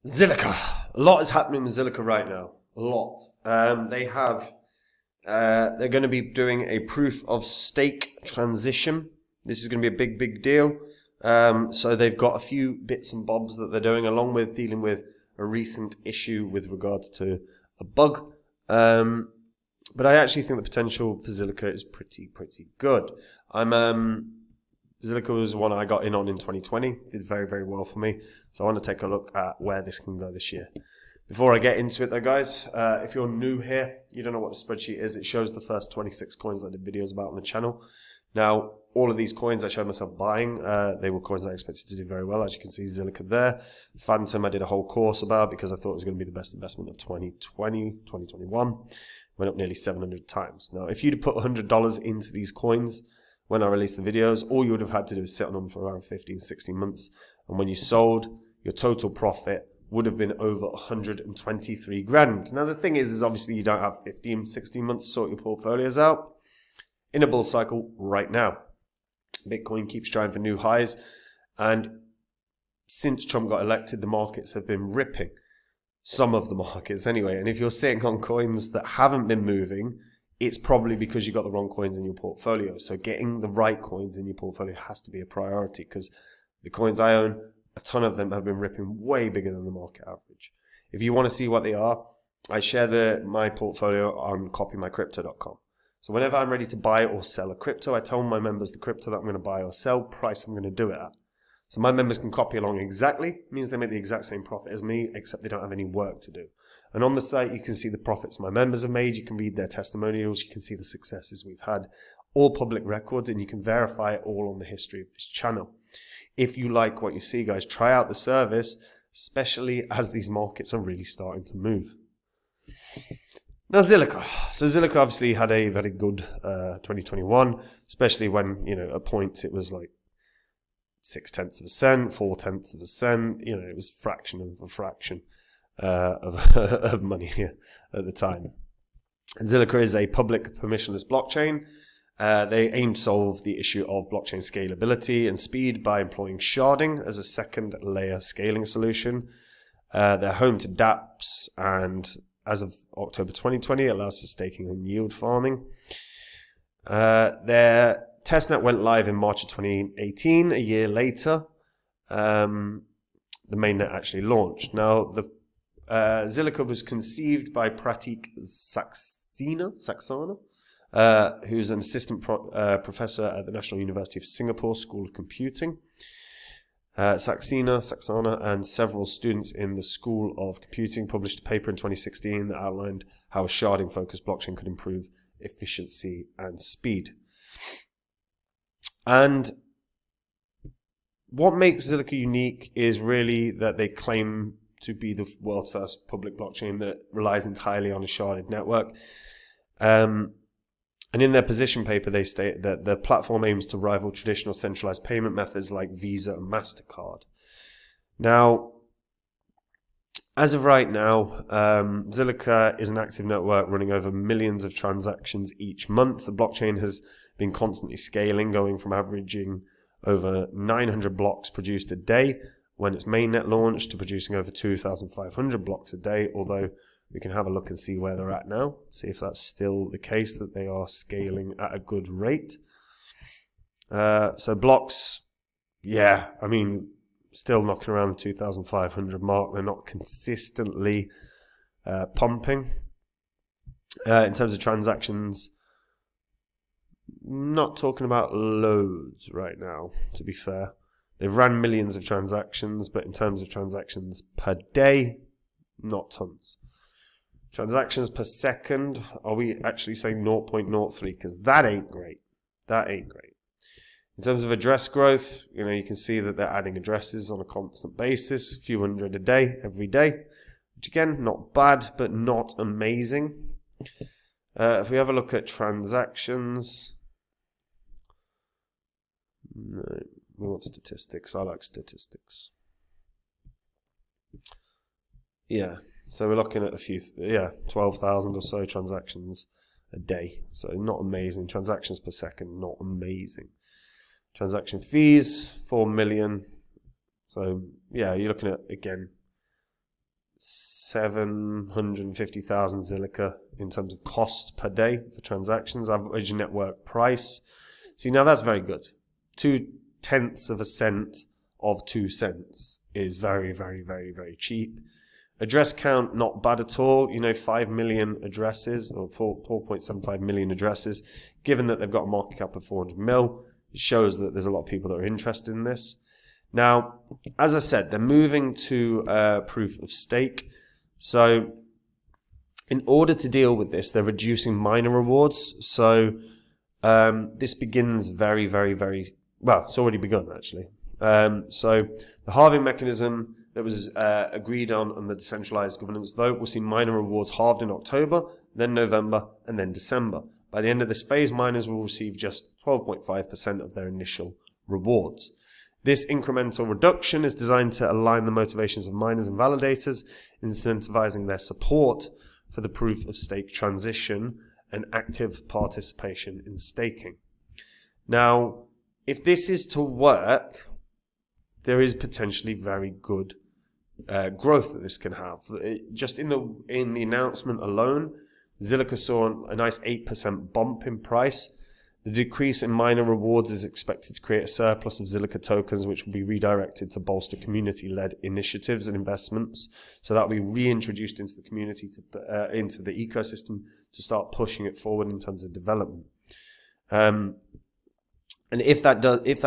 Zilliqa. A lot is happening with Zilliqa right now. A lot. They're going to be doing a proof of stake transition. This is going to be a big, big deal. So they've got a few bits and bobs that they're doing, along with dealing with a recent issue with regards to a bug. But I actually think the potential for Zilliqa is pretty good. Zilliqa was one I got in on in 2020. Did very, very well for me. So I want to take a look at where this can go this year. Before I get into it though, guys, if you're new here, you don't know what the spreadsheet is. It shows the first 26 coins that I did videos about on the channel. Now, all of these coins I showed myself buying, they were coins I expected to do very well. As you can see, Zilliqa there. Phantom I did a whole course about because I thought it was going to be the best investment of 2021. Went up nearly 700 times. Now, if you'd put $100 into these coins when I released the videos, all you would have had to do is sit on them for around 15, 16 months. And when you sold, your total profit would have been over 123 grand. Now, the thing is obviously you don't have 15, 16 months to sort your portfolios out. In a bull cycle right now, Bitcoin keeps trying for new highs. And since Trump got elected, the markets have been ripping. Some of the markets anyway. And if you're sitting on coins that haven't been moving, it's probably because you got the wrong coins in your portfolio. So getting the right coins in your portfolio has to be a priority, because the coins I own, a ton of them have been ripping way bigger than the market average. If you want to see what they are, I share my portfolio on copymycrypto.com. So whenever I'm ready to buy or sell a crypto, I tell my members the crypto that I'm going to buy or sell, price I'm going to do it at. So my members can copy along exactly. It means they make the exact same profit as me, except they don't have any work to do. And on the site, you can see the profits my members have made. You can read their testimonials. You can see the successes we've had. All public records, and you can verify it all on the history of this channel. If you like what you see, guys, try out the service, especially as these markets are really starting to move. Now, Zilliqa. So Zilliqa obviously had a very good 2021, especially when, at points it was like 0.6%, 0.4%. It was a fraction of a fraction of money here at the time. Zilliqa is a public permissionless blockchain. They aim to solve the issue of blockchain scalability and speed by employing sharding as a second layer scaling solution. They're home to dApps, and as of October 2020, it allows for staking and yield farming. Their testnet went live in March of 2018. A year later, the mainnet actually launched. Now, the Zilliqa was conceived by Pratik Saxena, who's an assistant professor at the National University of Singapore School of Computing. Saxena and several students in the School of Computing published a paper in 2016 that outlined how a sharding-focused blockchain could improve efficiency and speed. And what makes Zilliqa unique is really that they claim to be the world's first public blockchain that relies entirely on a sharded network. And in their position paper, they state that the platform aims to rival traditional centralized payment methods like Visa and MasterCard. Now, as of right now, Zilliqa is an active network running over millions of transactions each month. The blockchain has been constantly scaling, going from averaging over 900 blocks produced a day when its mainnet launched to producing over 2,500 blocks a day, although we can have a look and see where they're at now, see if that's still the case, that they are scaling at a good rate. So blocks, still knocking around the 2,500 mark. They're not consistently pumping. In terms of transactions, not talking about loads right now, to be fair. They've ran millions of transactions, but in terms of transactions per day, not tons. Transactions per second, are we actually saying 0.03? Because that ain't great. That ain't great. In terms of address growth, you can see that they're adding addresses on a constant basis, a few hundred a day, every day. Which again, not bad, but not amazing. If we have a look at transactions, no, we want statistics. I like statistics. Yeah. So we're looking at 12,000 or so transactions a day. So not amazing. Transactions per second, not amazing. Transaction fees, 4 million. So yeah, you're looking at, again, 750,000 Zilliqa in terms of cost per day for transactions, average network price. See, now that's very good. 0.2 of a cent of 2 cents is very, very, very, very cheap. Address count, not bad at all. 5 million addresses, or 4.75 million addresses. Given that they've got a market cap of 400 mil, it shows that there's a lot of people that are interested in this. Now, as I said, they're moving to proof of stake. So in order to deal with this, they're reducing miner rewards. So this begins very, very, very, well, it's already begun actually. So the halving mechanism that was agreed on the decentralized governance vote will see miner rewards halved in October, then November, and then December. By the end of this phase, miners will receive just 12.5% of their initial rewards. This incremental reduction is designed to align the motivations of miners and validators, incentivizing their support for the proof of stake transition and active participation in staking. Now, if this is to work, there is potentially very good growth that this can have. Just in the announcement alone, Zilliqa saw a nice 8% bump in price. The decrease in miner rewards is expected to create a surplus of Zilliqa tokens, which will be redirected to bolster community-led initiatives and investments. So that will be reintroduced into the community, into the ecosystem, to start pushing it forward in terms of development. And if that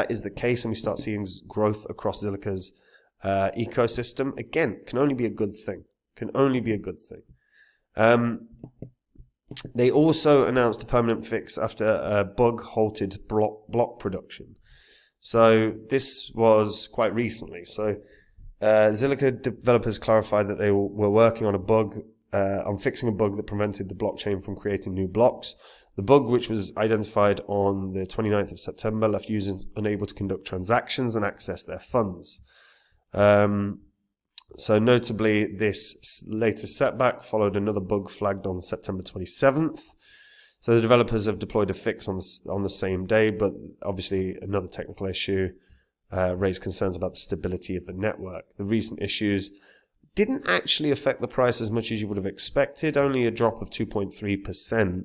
is the case, and we start seeing growth across Zilliqa's ecosystem, again, can only be a good thing. Can only be a good thing. They also announced a permanent fix after a bug halted block production. So this was quite recently. So Zilliqa developers clarified that they were working on a bug, on fixing a bug that prevented the blockchain from creating new blocks. The bug, which was identified on the 29th of September, left users unable to conduct transactions and access their funds. So notably, this latest setback followed another bug flagged on September 27th. So the developers have deployed a fix on the same day, but obviously another technical issue raised concerns about the stability of the network. The recent issues didn't actually affect the price as much as you would have expected, only a drop of 2.3%.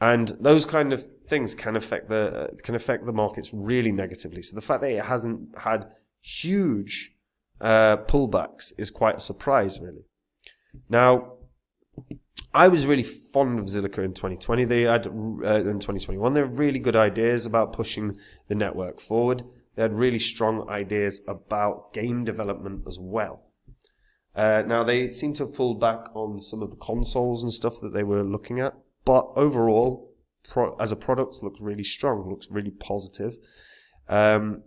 And those kind of things can affect the markets really negatively. So the fact that it hasn't had huge pullbacks is quite a surprise, really. Now, I was really fond of Zilliqa in 2020. They had in 2021. They had really good ideas about pushing the network forward. They had really strong ideas about game development as well. Now, they seem to have pulled back on some of the consoles and stuff that they were looking at, but overall, as a product, looks really strong, looks really positive. I'm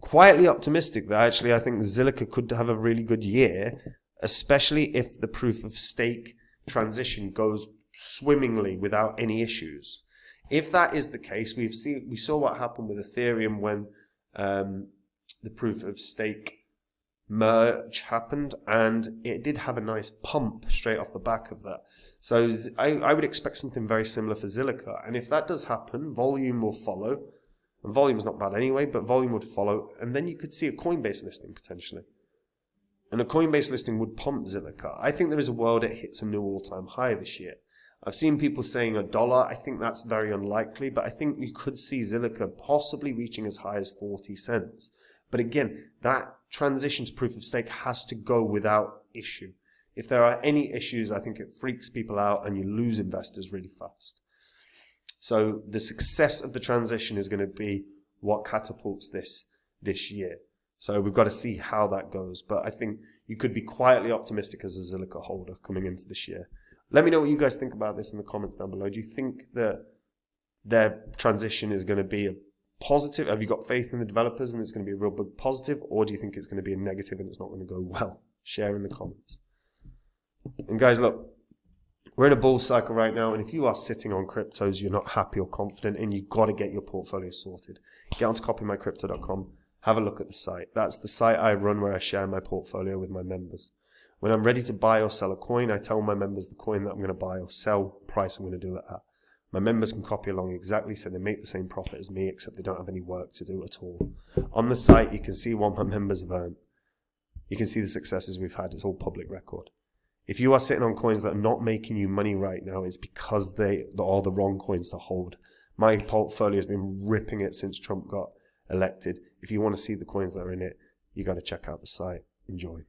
quietly optimistic that actually I think Zilliqa could have a really good year, especially if the proof of stake transition goes swimmingly without any issues. If that is the case, we saw what happened with Ethereum when the proof of stake merge happened, and it did have a nice pump straight off the back of that. So I would expect something very similar for Zilliqa, and if that does happen, volume will follow. And volume is not bad anyway, but volume would follow, and then you could see a Coinbase listing potentially. And a Coinbase listing would pump Zilliqa. I think there is a world it hits a new all-time high this year. I've seen people saying $1. I think that's very unlikely, but I think you could see Zilliqa possibly reaching as high as 40 cents. But again, that transition to proof of stake has to go without issue. If there are any issues, I think it freaks people out and you lose investors really fast. So the success of the transition is going to be what catapults this year. So we've got to see how that goes. But I think you could be quietly optimistic as a Zilliqa holder coming into this year. Let me know what you guys think about this in the comments down below. Do you think that their transition is going to be a positive? Have you got faith in the developers and it's going to be a real big positive? Or do you think it's going to be a negative and it's not going to go well? Share in the comments. And guys, look, we're in a bull cycle right now, and if you are sitting on cryptos you're not happy or confident in, you've got to get your portfolio sorted. Get onto copymycrypto.com, have a look at the site. That's the site I run where I share my portfolio with my members. When I'm ready to buy or sell a coin, I tell my members the coin that I'm going to buy or sell, price I'm going to do it at. My members can copy along exactly so they make the same profit as me, except they don't have any work to do at all. On the site, you can see what my members have earned. You can see the successes we've had. It's all public record. If you are sitting on coins that are not making you money right now, it's because they are the wrong coins to hold. My portfolio has been ripping it since Trump got elected. If you want to see the coins that are in it, you got to check out the site. Enjoy.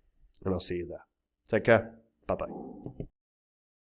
And I'll see you there. Take care. Bye-bye.